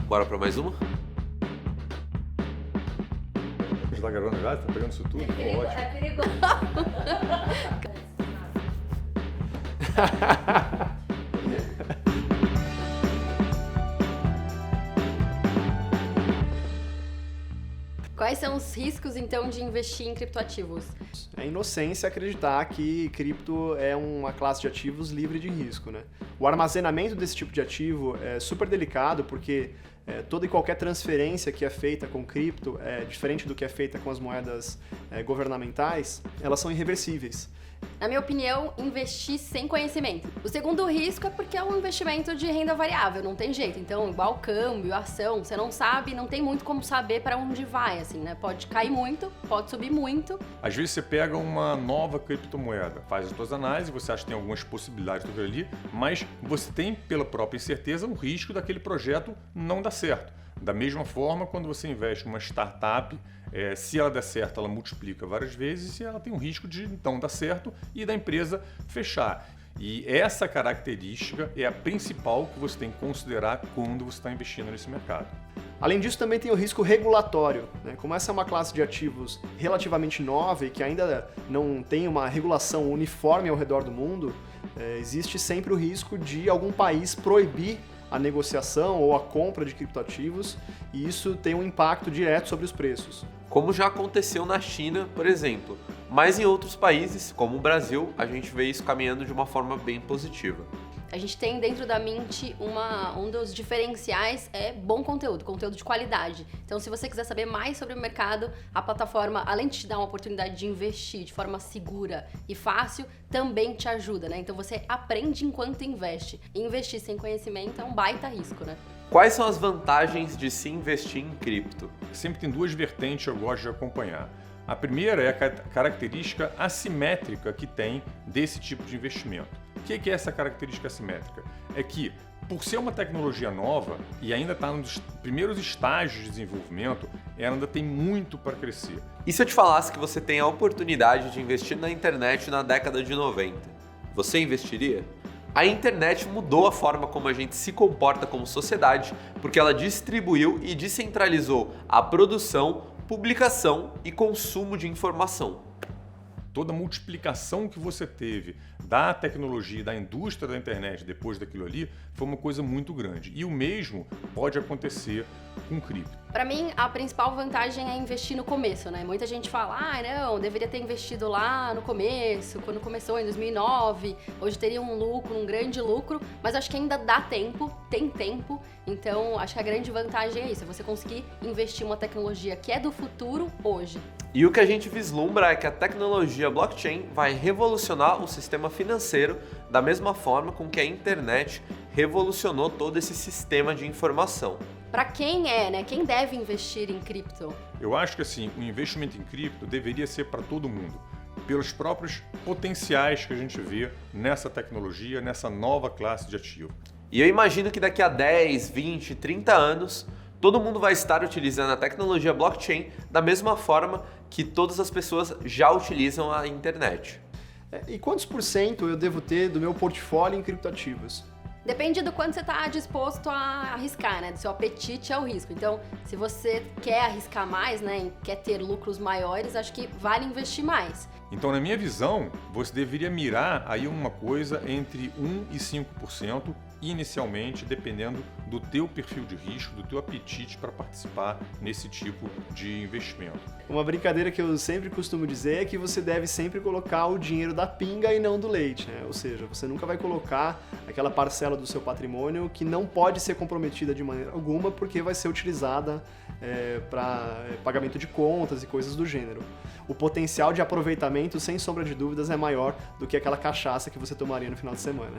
Bora pra mais uma? Já tá gravando já? Tá pegando isso tudo? Pô, ótimo. É perigoso. Quais são os riscos, então, de investir em criptoativos? É inocência acreditar que cripto é uma classe de ativos livre de risco, né? O armazenamento desse tipo de ativo é super delicado porque toda e qualquer transferência que é feita com cripto, diferente do que é feita com as moedas governamentais, elas são irreversíveis. Na minha opinião, investir sem conhecimento. O segundo risco é porque é um investimento de renda variável, não tem jeito. Então, igual câmbio, ação, você não sabe, não tem muito como saber para onde vai, assim, né? Pode cair muito, pode subir muito. Às vezes você pega uma nova criptomoeda, faz as suas análises, você acha que tem algumas possibilidades daquilo ali, mas você tem, pela própria incerteza, um risco daquele projeto não dar certo. Da mesma forma, quando você investe em uma startup, se ela der certo, ela multiplica várias vezes e ela tem um risco de não dar certo e da empresa fechar. E essa característica é a principal que você tem que considerar quando você está investindo nesse mercado. Além disso, também tem o risco regulatório, né? Como essa é uma classe de ativos relativamente nova e que ainda não tem uma regulação uniforme ao redor do mundo, existe sempre o risco de algum país proibir a negociação ou a compra de criptoativos e isso tem um impacto direto sobre os preços. Como já aconteceu na China, por exemplo. Mas em outros países, como o Brasil, a gente vê isso caminhando de uma forma bem positiva. A gente tem dentro da Mint um dos diferenciais é bom conteúdo de qualidade. Então, se você quiser saber mais sobre o mercado, a plataforma, além de te dar uma oportunidade de investir de forma segura e fácil, também te ajuda, né? Então, você aprende enquanto investe. E investir sem conhecimento é um baita risco, né? Quais são as vantagens de se investir em cripto? Sempre tem duas vertentes que eu gosto de acompanhar. A primeira é a característica assimétrica que tem desse tipo de investimento. O que é essa característica assimétrica? É que, por ser uma tecnologia nova e ainda está nos primeiros estágios de desenvolvimento, ela ainda tem muito para crescer. E se eu te falasse que você tem a oportunidade de investir na internet na década de 90? Você investiria? A internet mudou a forma como a gente se comporta como sociedade, porque ela distribuiu e descentralizou a produção, publicação e consumo de informação. Toda a multiplicação que você teve da tecnologia, da indústria da internet depois daquilo ali, foi uma coisa muito grande. E o mesmo pode acontecer com cripto. Para mim, a principal vantagem é investir no começo, né? Muita gente fala, não, deveria ter investido lá no começo, quando começou em 2009, hoje teria um grande lucro, mas acho que ainda dá tempo, tem tempo, então acho que a grande vantagem é isso, é você conseguir investir em uma tecnologia que é do futuro hoje. E o que a gente vislumbra é que a tecnologia blockchain vai revolucionar o sistema financeiro da mesma forma com que a internet revolucionou todo esse sistema de informação. Para quem quem deve investir em cripto? Eu acho que assim, o investimento em cripto deveria ser para todo mundo, pelos próprios potenciais que a gente vê nessa tecnologia, nessa nova classe de ativo. E eu imagino que daqui a 10, 20, 30 anos, todo mundo vai estar utilizando a tecnologia blockchain da mesma forma que todas as pessoas já utilizam a internet. E quantos por cento eu devo ter do meu portfólio em criptoativos? Depende do quanto você está disposto a arriscar, né? Do seu apetite ao risco. Então, se você quer arriscar mais, né? Quer ter lucros maiores, acho que vale investir mais. Então, na minha visão, você deveria mirar aí uma coisa entre 1% e 5% inicialmente, dependendo do teu perfil de risco, do teu apetite para participar nesse tipo de investimento. Uma brincadeira que eu sempre costumo dizer é que você deve sempre colocar o dinheiro da pinga e não do leite, né? Ou seja, você nunca vai colocar aquela parcela do seu patrimônio que não pode ser comprometida de maneira alguma porque vai ser utilizada para pagamento de contas e coisas do gênero. O potencial de aproveitamento, sem sombra de dúvidas, é maior do que aquela cachaça que você tomaria no final de semana.